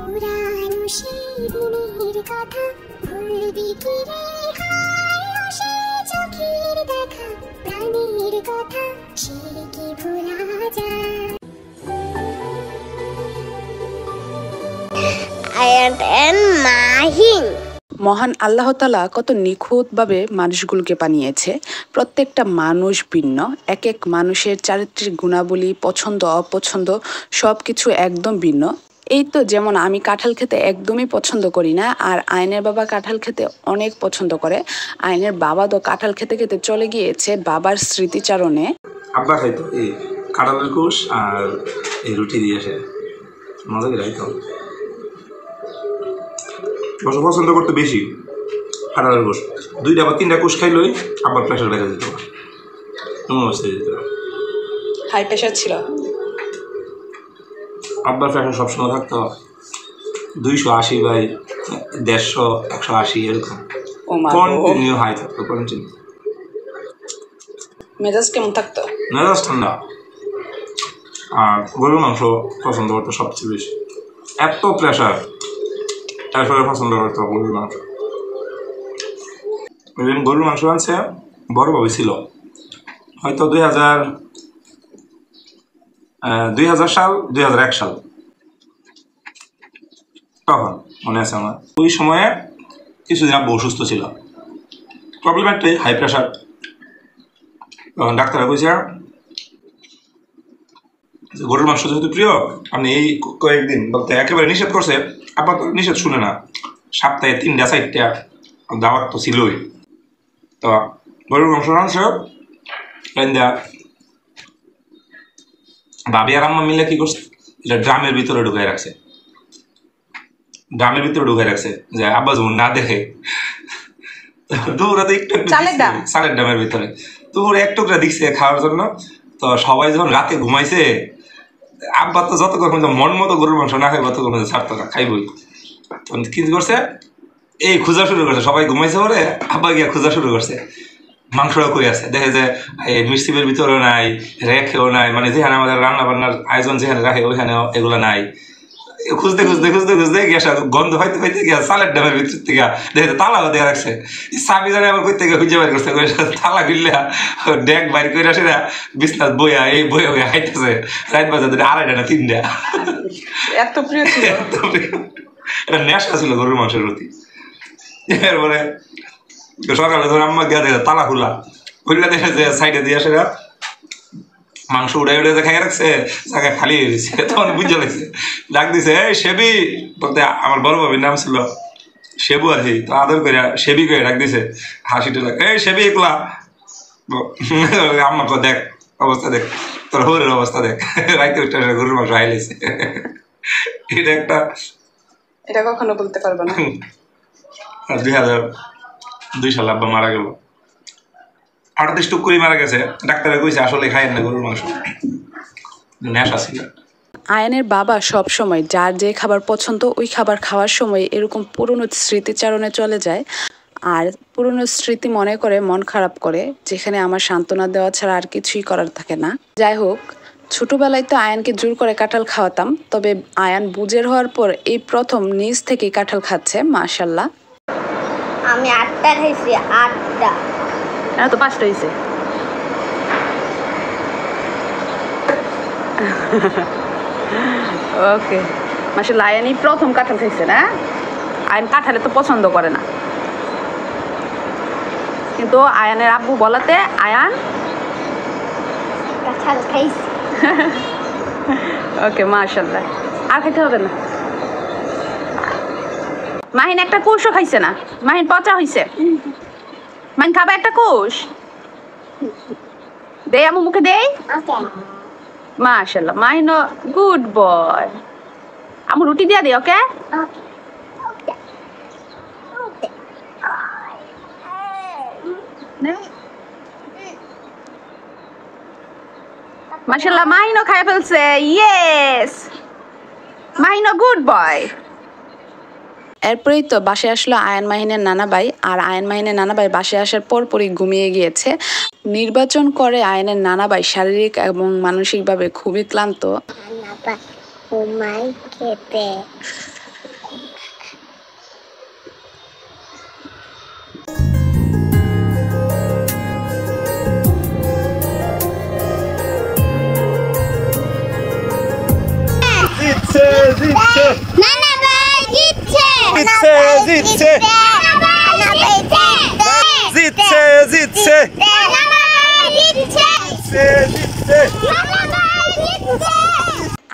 পুরানো সেই দিনের কথা ভুলবি কি রে হায় সে চোখের দেখা প্রাণের কথা সে কি ভোলা যায়। আয়ান এন্ড মাহিন মহান আল্লাহ তাআলা কত নিখুঁতভাবে মানুষগুলোকে বানিয়েছে। প্রত্যেকটা মানুষ ভিন্ন, এক এক মানুষের চারিত্রিক গুণাবলী, পছন্দ অপছন্দ সব কিছু একদম ভিন্ন। এই তো যেমন আমি কাঁঠাল খেতে একদমই পছন্দ করি না, আর আয়নের বাবা কাঁঠাল খেতে অনেক পছন্দ করে। আয়নের বাবা তো কাঁঠাল খেতে খেতে চলে গিয়েছে বাবার স্মৃতিচারণে। আব্বা খাইতো এই কাঁঠালের কুশ আর এই রুটি দিয়ে সে মজা করে খাইতো। বসে পছন্দ করতে বেশি কাঁঠালের কুশ, 2টা বা 3টা কুশ খাইলই আব্বার প্রেশার বেড়ে যেত, অবস্থায় যেত। হাই প্রেশার ছিল আব্বার প্রেশার সবসময় থাকতো 280/150, 180 এরকম কন্টিনিউ হাই থাকতো, কন্টিনিউ। মেজাজ কেমন থাকতো? মেজাজ ঠান্ডা। আর গরুর মাংস পছন্দ করতো সবচেয়ে বেশি, এত প্রেশার তারপরে পছন্দ করতো গরুর মাংস। গরুর মাংস আনছে বড় ভাবে ছিল হয়তো 2000 সাল 2001 সাল, তখন মনে আছে আমার। ওই সময়ে কিছুদিন আব্বু অসুস্থ ছিল, প্রবলেম একটাই হাই প্রেশার। তখন ডাক্তার কইছে গরুর মাংস যেহেতু প্রিয়, আপনি এই কয়েকদিন বলতে একেবারে নিষেধ করছে। আবার তো নিষেধ শুনে না, সপ্তাহে 3টা 4টা দাওয়াত তো ছিলই। তো গরুর মাংস রাঁধছে, ভাবি আর আম্মা মিলে কি করছে, এটা ড্রামের ভিতরে ঢুকাই রাখছে, যে আব্বা যেমন না দেখে। দুপুরে একটু চালের ডামের ভিতরে দুপুরে এক টুকরা দিচ্ছে খাওয়ার জন্য। তো সবাই যখন রাতে ঘুমাইছে, আব্বা তো যতক্ষণ মন মতো গরুর মাংস না খাইব ততক্ষণ ছাড়তো না, খাইবই। তখন কি করছে, এই খোঁজা শুরু করছে, সবাই ঘুমাইছে বলে আব্বা গিয়া খোঁজা শুরু করছে মাংসটা কই আছে। দেখে যে মিষ্টিমের ভিতরেও নাই, রেখেও নাই, মানে যেখানে আমাদের রান্না বান্নার আয়োজন যেখানে রাখে ওইখানেও এগুলো নাই। খুঁজতে গিয়ে গন্ধ হইতে গিয়া চালের ডামের ভিতর থেকে দেখে তালা দেওয়া রাখছে। চাবি জানে আবার কই থেকে খুঁজে বের করছে, তালা খুললে ডেক বাইর করে আসে না, বিছনাথ বইয়া এই বইয়া হাইতেছে রাত বাজে 2:30 না 3টা। এত প্রিয় ছিল, এটা নেশা ছিল গরুর মাংসের প্রতি। এরপরে সকালে ধরে আম্মা গিয়া দেখে তালা খুললা দেখে যে সাইডে দিয়ে আসে মাংস উড়াই খাই রাখছে, জায়গা খালি হয়ে গেছে। তখন বুঝে লাগছে, ডাক দিছে এই সেবি বলতে, আমার বড় ভাবির নাম ছিল সেবু আর কি, তো আদর করে সেবি করে ডাক দিছে, হাসিটা লাগে এই সেবি একলা। আম্মা দেখ অবস্থা দেখ, তোর হরের অবস্থা দেখ, রাইতে গরুর মাংস আইলেছে। এটা কখনো বলতে পারবো না। 2002 সালে আব্বা মারা গেল, হঠাৎ স্ট্রোক করে মারা গেছে। ডাক্তারে কইছে আসলে খাইয়েন না গরুর মাংস, নেশা ছিল। আয়ানের বাবা সব সময় যার যে খাবার পছন্দ ওই খাবার খাওয়ার সময় এরকম পুরনো স্মৃতিচারণে চলে যায়, আর পুরনো স্মৃতি মনে করে মন খারাপ করে, যেখানে আমার সান্ত্বনা দেওয়া ছাড়া আর কিছুই করার থাকে না। যাই হোক, ছোটবেলায় তো আয়ানকে জোর করে কাঁঠাল খাওয়াতাম, তবে আয়ান বুঝের হওয়ার পর এই প্রথম নিজ থেকে কাঁঠাল খাচ্ছে, মাশাল্লাহ। আমি 8টা খাইছি, 8টা, তো 5টা হয়েছে। ওকে, মাশাআল্লাহ, আয়ানই প্রথম কাঁঠাল খাইছে না। আয়ান কাঁঠালে তো পছন্দ করে না, কিন্তু আয়ানের আব্বু বলাতে আয়ান কাঁঠাল খাইছি। ওকে, মাশাআল্লাহ, আর খাইতে হবে না। মাহিন একটা কোষও খাইছে না, মাহিন পচা হয়েছে। মাহিন খাবা একটা কোষ, দে আমু মুখে দেই। মাশাআল্লাহ, মাহিন গুড বয়। আমু রুটি দিয়া দে, ওকে? মাশাআল্লাহ, মাহিনও খাই ফেলছে, ইয়েস, মাহিনও গুড বয়। এরপরেই তো বাসায় আসলো আয়ান মাহিনের নানা ভাই, আর আয়ান মাহিনের নানা ভাই বাসায় আসার পরপরই ঘুমিয়ে গিয়েছে। নির্বাচন করে আয়ানের নানা ভাই শারীরিক এবং মানসিকভাবে খুবই ক্লান্ত। জিতছে নানা ভাই জিতছে জিতছে জিতছে নানা ভাই জিতছে জিতছে নানা ভাই জিতছে জিতছে নানা ভাই জিতছে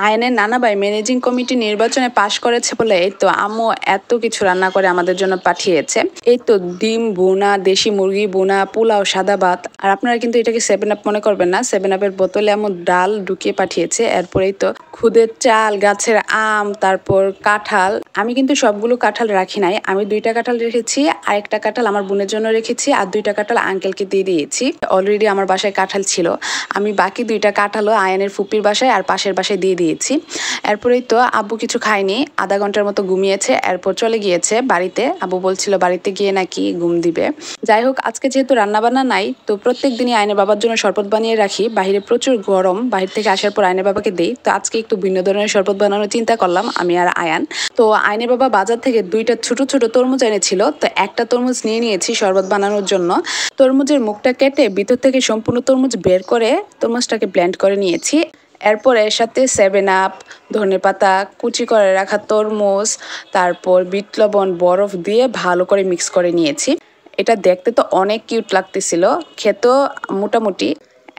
আয়নের নানা ভাই ম্যানেজিং কমিটি নির্বাচনে পাশ করেছে বলে এই তো আম্মু এত কিছু রান্না করে আমাদের জন্য পাঠিয়েছে। এই তো ডিম বোনা, দেশি মুরগি বোনা, পোলাও, সাদা ভাত। আর আপনারা কিন্তু এটাকে 7 আপ মনে করবেন না, 7 আপের বোতলে আম্মু ডাল ঢুকিয়ে পাঠিয়েছে। এরপরেই তো খুদের চাল, গাছের আম, তারপর কাঁঠাল। আমি কিন্তু সবগুলো কাঁঠাল রাখি নাই, আমি 2টা কাঁঠাল রেখেছি, আরেকটা কাঁঠাল আমার বোনের জন্য রেখেছি, আর 2টা কাঁঠাল আঙ্কেলকে দিয়ে দিয়েছি। অলরেডি আমার বাসায় কাঁঠাল ছিল, আমি বাকি 2টা কাঁঠালও আয়নের ফুপির বাসায় আর পাশের বাসায় দিয়ে দিয়েছি। এরপরেই তো আব্বু কিছু খায়নি, আধা ঘন্টার মতো ঘুমিয়েছে, এরপর চলে গিয়েছে বাড়িতে। আব্বু বলছিল বাড়িতে গিয়ে নাকি ঘুম দিবে। যাই হোক, আজকে যেহেতু রান্নাবান্না নাই, তো প্রত্যেক দিনই আয়নের বাবার জন্য শরবত বানিয়ে রাখি। বাইরে প্রচুর গরম, বাহির থেকে আসার পর আয়নের বাবাকে দেই। তো আজকে একটু ভিন্ন ধরনের শরবত বানানোর চিন্তা করলাম আমি আর আয়ান। তো আয়নের বাবা বাজার থেকে 2টা ছোট ছোট তরমুজ এনেছিল, তো একটা তরমুজ নিয়ে নিয়েছি শরবত বানানোর জন্য। তরমুজের মুখটা কেটে ভিতর থেকে সম্পূর্ণ তরমুজ বের করে তরমুজটাকে ব্লেন্ড করে নিয়েছি। এরপর এর সাথে 7 আপ, ধনেপাতা, কুচি করে রাখা তরমুজ, তারপর বিট লবণ, বরফ দিয়ে ভালো করে মিক্স করে নিয়েছি। এটা দেখতে তো অনেক কিউট লাগতেছিল, খেতেও মোটামুটি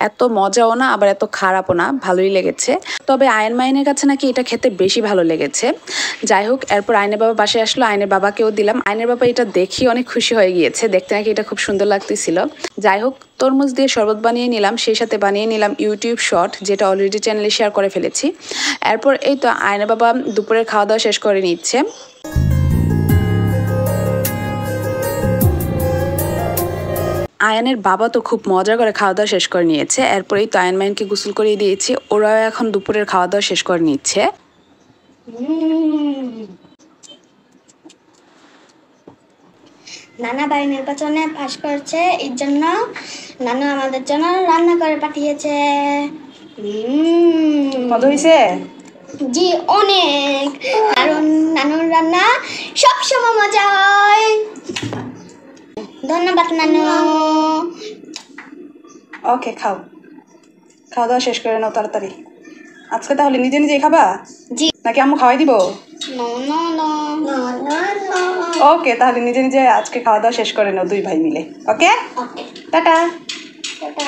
এত মজাও না আবার এত খারাপও না, ভালোই লেগেছে। তবে আয়ন মাইনের কাছে নাকি এটা খেতে বেশি ভালো লেগেছে। যাই হোক, এরপর আয়নের বাবা বাসায় আসলো, আয়নের বাবাকেও দিলাম। আয়নের বাবা এটা দেখি অনেক খুশি হয়ে গিয়েছে, দেখতে নাকি এটা খুব সুন্দর লাগতেছিল। যাই হোক, তরমুজ দিয়ে শরবত বানিয়ে নিলাম, সেই সাথে বানিয়ে নিলাম ইউটিউব শর্ট, যেটা অলরেডি চ্যানেলে শেয়ার করে ফেলেছি। এরপর এই তো আয়নের বাবা দুপুরের খাওয়া দাওয়া শেষ করে নিচ্ছে। আয়ানের বাবা তো খুব মজা করে খাওয়া দাওয়া শেষ করে নিয়েছে। এরপরেই তো আয়ন মাইনকে গোসল করিয়ে দিয়েছি, ওরাও এখন দুপুরের খাওয়া দাওয়া শেষ করে নিচ্ছে। নানা ভাই নির্বাচনে পাশ করেছে, এর জন্য নানু আমাদের জন্য রান্না করে পাঠিয়েছে। মজা হয়েছে? জি অনেক, কারণ নানুর রান্না সবসময় মজা হয়। ধন্যবাদ নানু। ওকে, খাও, খাওয়া দাওয়া শেষ করে নাও তাড়াতাড়ি। আজকে তাহলে নিজে নিজেই খাবা জি। নাকি আম্মু খাওয়াই দিব? No no no no no no. Okay, তাহলে নিজে নিজে আজকে খাওয়া দাওয়া শেষ করে নাও 2 ভাই মিলে। ওকে, ওকে, টাটা। টাটা।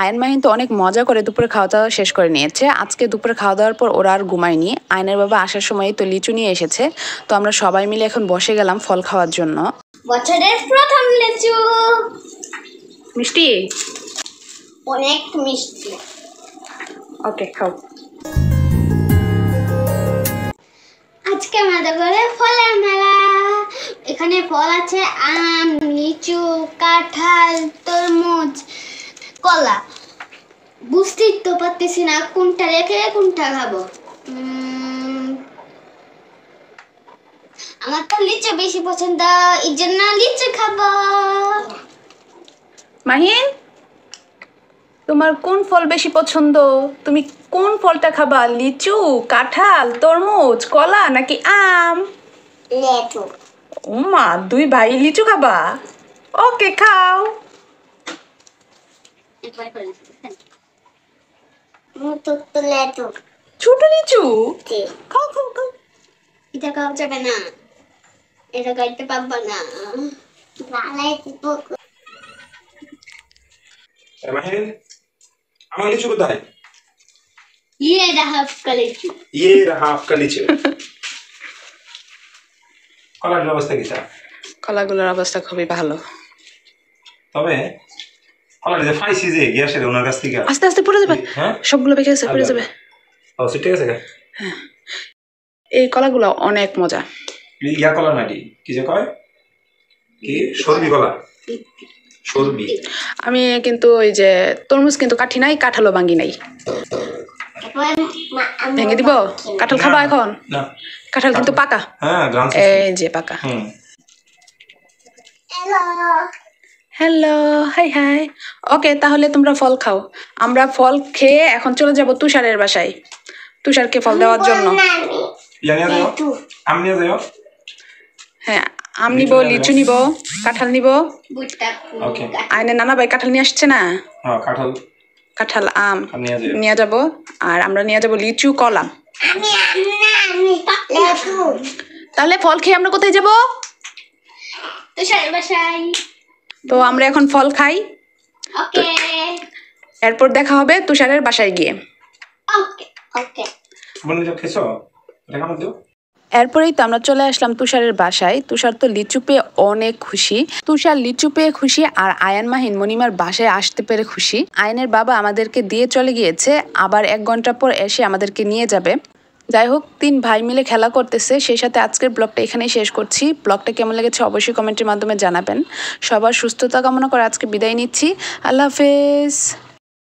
আয়ন মাহিন তো অনেক মজা করে দুপুরে খাওয়া দাওয়া শেষ করে নিয়েছে। আজকে দুপুরে খাওয়া দাওয়ার পর ওরা আর ঘুমায়নি। আয়নের বাবা আসার সময় তো লিচু নিয়ে এসেছে, তো আমরা সবাই মিলে এখন বসে গেলাম ফল খাওয়ার জন্য। বছরের প্রথম লিচু, মিষ্টি? অনেক মিষ্টি। ওকে, খাও। আজকে আমাদের ঘরে ফলের মেলা। এখানে ফল আছে আম, লিচু, কাঁঠাল, তরমুজ, কলা। বুঝতেই তো পারতেছি না কোনটা রেখে কোনটা খাবো। আমার তো লিচু বেশি পছন্দ, এই জন্য লিচু খাবো। মাহিন, তোমার কোন ফল বেশি পছন্দ? তুমি কোন ফলটা খাবা? লিচু, কাঁঠাল, তরমুজ, কলা নাকি আম? লিচু। ওমা, 2 ভাই লিচু খাবা? ওকে, খাও। লিচু। ছোট লিচু? খাও খাও খাও। এটা খাওয়া যাবে না, এটা খাইতে পারবো না। মাহিন, আমার লিচু কোথায়? ये रहा आपका लिचू। ये रहा आपका লিচু। কলার অবস্থা কি তা? কলাগুলোর অবস্থা খুবই ভালো, তবে কলার যে ফাইসি যে গ্যাসের ওনার কাছ থেকে আস্তে আস্তে পড়ে যাবে। হ্যাঁ, সবগুলো বেঁকে গেছে, পড়ে যাবে। ও ঠিক আছে। হ্যাঁ, এই কলাগুলো অনেক মজা। ইয়া কলা নাকি কি যে কয়, কি সরবি কলা? সরবি। আমি কিন্তু ওই যে তরমুজ কিন্তু কাঠি নাই, কাঁঠালও ভাঙ্গি নাই। ভেঙে দিব? কাঁঠাল খাবা এখন? না, কাঁঠাল কিন্তু পাকা। হ্যাঁ, গ্রাম এই যে পাকা। Hello hello, hi hi. Okay, তাহলে তোমরা ফল খাও। আমরা ফল খেয়ে এখন চলে যাব তুষারের বাসায়, তুষারকে ফল দেওয়ার জন্য। আম নিয়ে যাও। হ্যাঁ, আম নিব, লিচু নিব, কাঁঠাল নিব। ওকে। আয়নের নানা ভাই কাঁঠাল নিয়ে আসছে না? হ্যাঁ, কাঁঠাল কাঁঠাল, আম নিয়ে যাই। নিয়ে যাব। আর আমরা নিয়ে যাব লিচু, কলা। আমি লেবু। তাহলে ফল খেয়ে আমরা কোথায় যাব? তুষারের বাসায়। তো আমরা এখন ফল খাই, ওকে এরপর দেখা হবে তুষারের বাসায় গিয়ে। ওকে ওকে। মনে যা খেছো এটা কেমন দিও? এরপরেই তো আমরা চলে আসলাম তুষারের বাসায়। তুষার তো লিচু পেয়ে অনেক খুশি। তুষার লিচু পেয়ে খুশি, আর আয়ান মাহিন মনিমার বাসায় আসতে পেরে খুশি। আয়ানের বাবা আমাদেরকে দিয়ে চলে গিয়েছে, আবার 1 ঘন্টা পর এসে আমাদেরকে নিয়ে যাবে। যাই হোক, 3 ভাই মিলে খেলা করতেছে। সেই সাথে আজকের ব্লগটা এখানেই শেষ করছি। ব্লগটা কেমন লেগেছে অবশ্যই কমেন্টের মাধ্যমে জানাবেন। সবার সুস্থতা কামনা করে আজকে বিদায় নিচ্ছি। আল্লাহ হাফেজ।